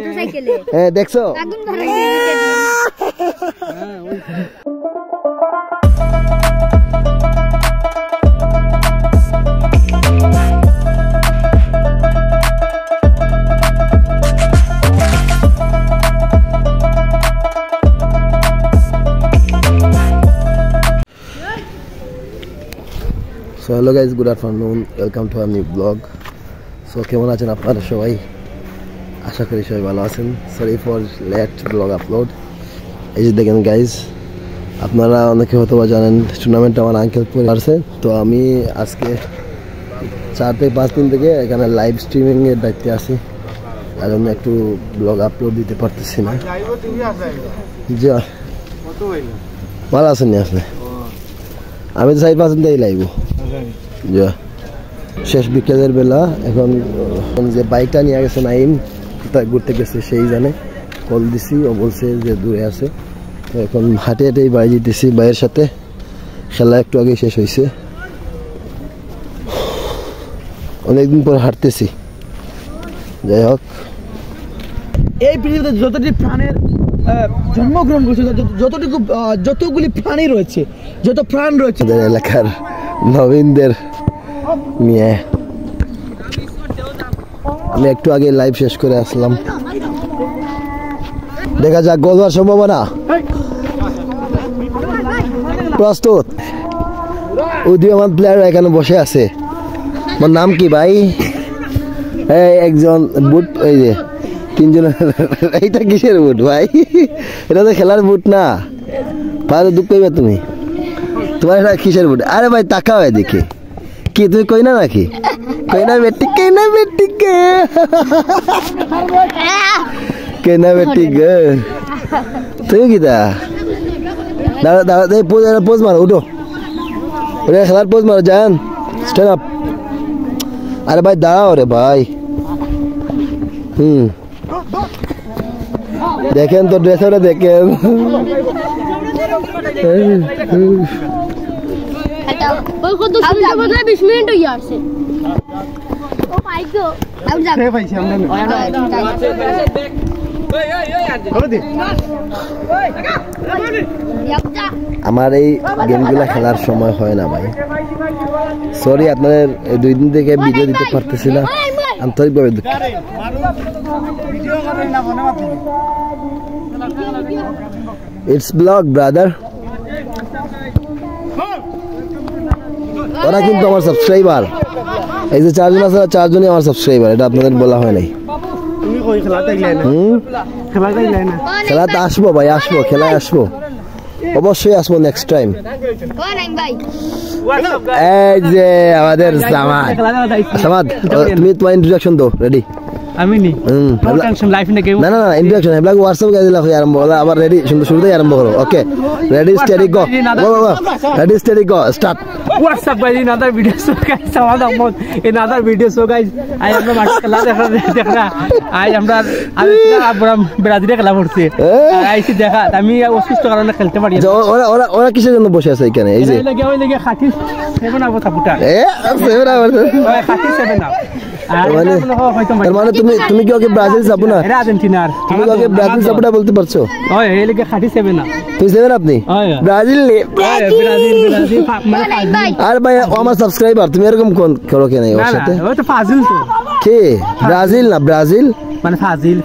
মোটরসাইকেলে দেখছো আগুন ধরে গেছে So hello guys, good afternoon, welcome to our new vlog. So কেমন আছেন আপনারা সবাই? আশা করি সবাই ভালো আছেন। Sorry for late blog upload. এই যে দেখেন গাইজ, আপনারা অনেকে হয়তো জানেন টুর্নামেন্ট আমার আঙ্কেল করে আসছে। তো আমি আজকে 4 থেকে 5 দিন থেকে এখানে লাইভ স্ট্রিমিং এর দায়িত্বে আছি, তার জন্য একটু ব্লগ আপলোড দিতে পারতেছি না। জি ভালো আছেন নি আপনি? আমি তো 4-5 দিন থেকেই লাইভ। যা শেষ বিকেলের বেলা, এখন যে বাইকটা নিয়ে গেছে নাইম কোথায় ঘুরতে গেছে সেই জানে। কল দিছি, ও বলছে যে দূরে আছে। তো এখন হাঁটে হাঁটেই বাড়ি যেতেছি ভাইয়ের সাথে। খেলা একটু আগে শেষ হয়েছে, অনেকদিন পর হাঁটতেছি। যাই হোক, এই পৃথিবীতে যতটি প্রাণের জন্মগ্রহণ করেছে, যতগুলি প্রাণী রয়েছে, যত প্রাণ রয়েছে এলাকার নবীনদের নিয়ে আমি একটু আগে লাইভ শেষ করে আসলাম। দেখা যাক গোল হওয়ার সম্ভাবনা। প্রস্তুত? উদীয়মান প্লেয়ার এখানে বসে আছে। আমার নাম কি ভাই? একজন বুট, এই যে 3 জন। এইটা কিসের বুট ভাই? এটা তো খেলার বুট না। পারে দুঃখ পাইবে তুমি। তোমার এটা কিসের বুট? আরে ভাই তাকাও এদিকে। কি তুমি কই না নাকি? কই না বেটি, কই না বেটি কে, কই না বেটি গে। তুমি কি দা? দাঁড়া দাঁড়া, পোজ মারো, উঠো। ওরে খেলার পোজ মারো, যান স্ট্যান্ড আপ। আরে ভাই দাঁড়াও রে ভাই। দেখেন তো ড্রেসটা দেখেন। আমার এই গেমগুলা খেলার সময় হয় না ভাই, সরি। আপনাদের 2 দিন থেকে ভিডিও দিতে পারতেছি না, আন্তরিকভাবে দুঃখিত। It's blog brother. ওরা কিন্তু আমার সাবস্ক্রাইবার। এই যে 4 জন আছে, 4 জনই আমার সাবস্ক্রাইবার। এটা আপনাদের বলা হয় নাই। খেলাতে আসবো ভাই, আসবো, খেলায় আসবো, অবশ্যই আসবো নেক্সট টাইম। এই যে আমাদের সামাদ, সামাদ তুমি তোমার ইন্ট্রোডাকশন দাও। রেডি? আমি নি না না না, ইন্ট্রোডাকশন এগুলা হোয়াটসঅ্যাপ গাইজ দিলা আরম্ভ হলো। আবার রেডি, শুরুতেই আরম্ভ করো। Okay, ready steady go, ready steady go, start. What's up guys, another video. So guys, another video. So guys, I am মাশাআল্লাহ দেখরা আজ আমরা ব্রাজিলে খেলা করছি। আইছি দেখা, আমি অসুস্থ কারণে খেলতে পারি না। ওরা কিসের জন্য বসে আছে এখানে? এই যে ওই লাগে খাটি 7 আপ সাপোর্টার। 7 আপ খাটি 7 আপ। মানে তুমি কি ওকে ব্রাজিল সাপো না? এটা আর্জেন্টিনার। তুমি কি ওকে ব্রাজিল সাপোর্টার বলতে পারছো? ওই এই লাগে খাটি 7 আপ। তুই 7 আপনি ব্রাজিল নে? ব্রাজিল আর ভাই আমার সাবস্ক্রাইবার, তুমি এরকম কোন করো কেন ওর সাথে? ওই তো ফাজিল তো। কে ব্রাজিল না? ব্রাজিল মানে ফাজিল।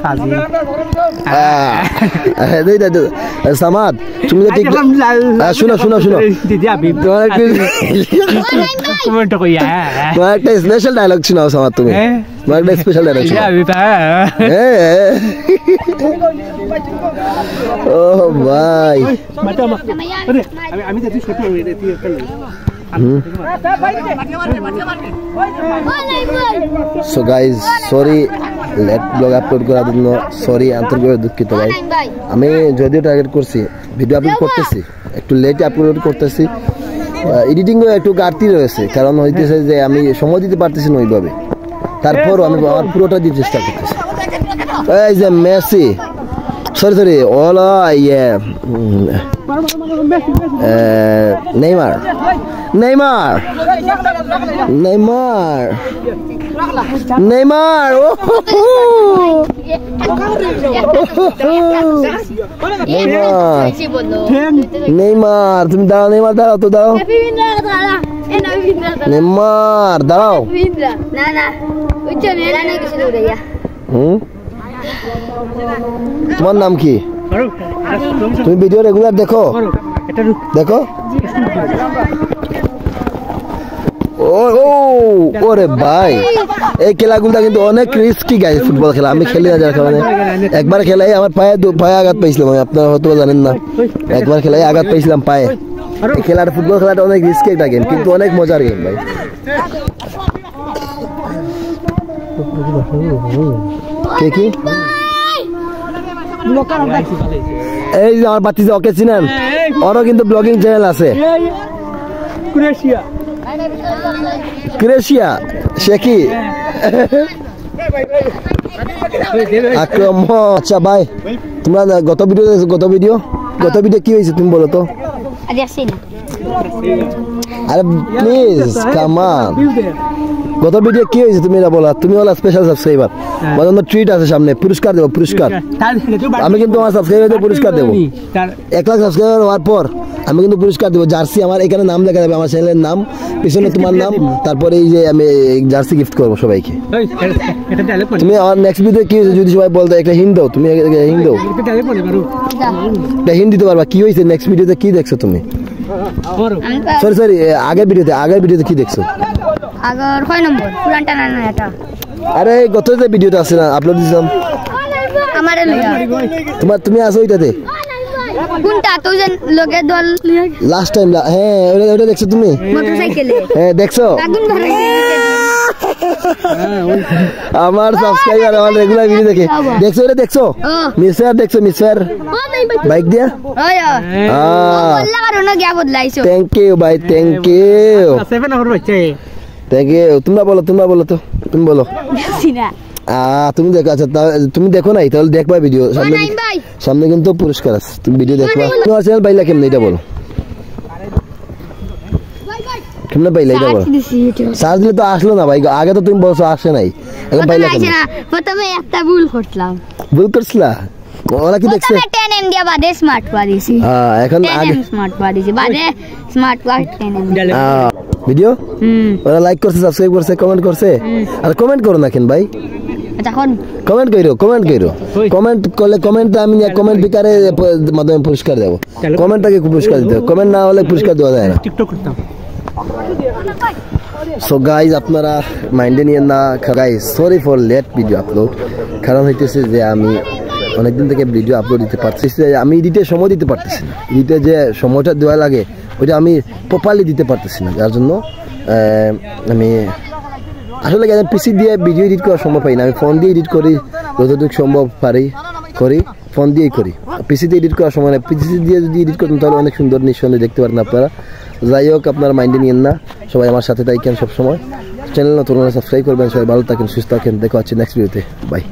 সামাদ তুমি তো ঠিক। শুনো দিদি আবি তোমার একটা স্পেশাল ডায়লগ শোনাও সামাদ। তুমি তোমার একটা স্পেশাল ডায়লগ শোনাও। ও ভাই, আমি যদি ছোট হয়ে যেতে so guys sorry late blog upload করার জন্য, সরি, আন্তরিকভাবে দুঃখিত ভাই। আমি যদিও টার্গেট করছি, ভিডিও আপলোড করতেছি, একটু লেট আপলোড করতেছি। এডিটিংও একটু ঘাটতি রয়েছে, কারণ হইতেছে যে আমি সময় দিতে পারতেছি না ওইভাবে। তারপরও আমি আমার পুরোটা দিয়ে চেষ্টা করতেছি। এই যে মেসি, সরি ওলা ইয়ে নেইমার ও নেইমার তুমি দাঁড়াও, নেইমার দাঁড়াও তো, দাঁড়াও নেইমার দাঁড়াও। তোমার নাম কি? তুমি ভিডিও রেগুলার দেখো? দেখো ওরে ভাই, এই খেলাগুলো কিন্তু অনেক রিস্কি গাইজ। ফুটবল খেলা আমি খেলি না, যার কারণে একবার খেলাই আমার পায়ে আঘাত পাইছিলাম। আমি আপনারা হয়তো জানেন না, একবার খেলাই আঘাত পাইছিলাম পায়ে। এই খেলাটা, ফুটবল খেলাটা অনেক রিস্কি একটা গেম, কিন্তু অনেক মজার গেম ভাই। কে কি? এই যে আমার বাচ্চা, ওকে চিনেন? ওরও কিন্তু ব্লগিং চ্যানেল আছে। ক্রোয়েশিয়া, সে কি আক্রমণ। আচ্ছা ভাই, তোমরা গত ভিডিও কি হয়েছে তুমি বলো তো? আরে প্লিজ কাম অন, গত ভিডিও কি হয়েছে তুমি এটা বলো। তুমি হলো স্পেশাল সাবস্ক্রাইবার, মানে আমার ট্রিট আছে সামনে, পুরস্কার দেবো, পুরস্কার। আমি কিন্তু আমার সাবস্ক্রাইবারদের পুরস্কার দেবো। 1 লাখ সাবস্ক্রাইবার হওয়ার পর আমি কিন্তু পুরস্কার দেবো। জার্সি আমার এখানে নাম লেখা যাবে, আমার চ্যানেলের নাম, পিছনে তোমার নাম, তারপরে এই যে আমি জার্সি গিফট করবো সবাইকে। তুমি আমার নেক্সট ভিডিও কি হয়েছে যদি সবাই বলতে, একটা হিন্ট দাও, তুমি হিন্ট দাও, একটা হিন্ট দিতে পারবা কি হয়েছে নেক্সট ভিডিওতে, কি দেখছো তুমি? সরি আগের ভিডিওতে কি দেখছো? আগর কয় নম্বর পুরানটা না এটা? আরে গত যে ভিডিওটা আছে না, আপলোড দিছিলাম আমারে লইয়া। তুমি আছো ওইটাতে? কোনটা? তো যে লগে দল লাস্ট টাইম, হ্যাঁ ওটা দেখছো তুমি? মোটরসাইকেলে? হ্যাঁ দেখছো? আগুন ধরে আমার সাবস্ক্রাইবার আমার রেগুলার ভিডিও দেখে। দেখছো এটা? দেখছো মিসফায়ার? দেখছো মিসফায়ার বাইক দিয়া? বললা কারণ গিয়া বদলাইছো। থ্যাংক ইউ ভাই, থ্যাংক ইউ, থ্যাংক ইউ। তোমরা বলো তো, তুমি বলো। তুমি দেখো। আচ্ছা তুমি দেখো নাই, তাহলে দেখবা ভিডিও সামনে কিন্তু পুরস্কার আছে, তুমি ভিডিও দেখবা। তোমার চ্যানেল পাইলা কেমনে এটা বলো, কেমনে পাইলা এটা বলো? সার্চ দিলে তো আসলো না ভাই, আগে তো তুমি বলছো আসে নাই, এখন পাইলা কেমনে? প্রথমে একটা ভুল করলাম। ভুল করছিলা? ওরা কি দেখছে? 10M দিয়া বাদে স্মার্ট পারিছি। হ্যাঁ এখন আগে স্মার্ট পারিছি, বাদে স্মার্ট পারি 10M ভিডিও। ওরা লাইক করছে, সাবস্ক্রাইব করছে, কমেন্ট করছে। আর কমেন্ট করো না কেন ভাই? এখন কমেন্ট করলে কমেন্টটা আমি কমেন্ট বিকারে মাধ্যমে পুরস্কার দেবো। কমেন্টটাকে পুরস্কার দিতে হবে, কমেন্ট না হলে পুরস্কার দেওয়া যায় না। সো গাইজ আপনারা মাইন্ডে নিয়েন না guys, sorry for late video upload. কারণ হইতেছে যে আমি অনেকদিন থেকে ভিডিও আপলোড দিতে পারছি, আমি এডিটে সময় দিতে পারতেছি না। এডিটে যে সময়টা দেওয়া লাগে ওইটা আমি প্রপারলি দিতে পারতেছি না, যার জন্য আমি আসলে পিসি দিয়ে ভিডিও এডিট করার সময় পাই না। আমি ফোন দিয়ে এডিট করি, যতটুকু সম্ভব করি ফোন দিয়েই করি। পিসিতে এডিট করার সময় না, পিসি দিয়ে যদি এডিট করতেন তাহলে অনেক সুন্দর নিঃসন্দেহে দেখতে পারেন আপনারা। যাই হোক, আপনারা মাইন্ডে নিয়েন না, সবাই আমার সাথে থাকেন সবসময়। চ্যানেল নতুন সাবস্ক্রাইব করবেন। সবাই ভালো থাকেন, সুস্থ থাকেন, দেখা হচ্ছে নেক্সট ভিডিওতে। বাই।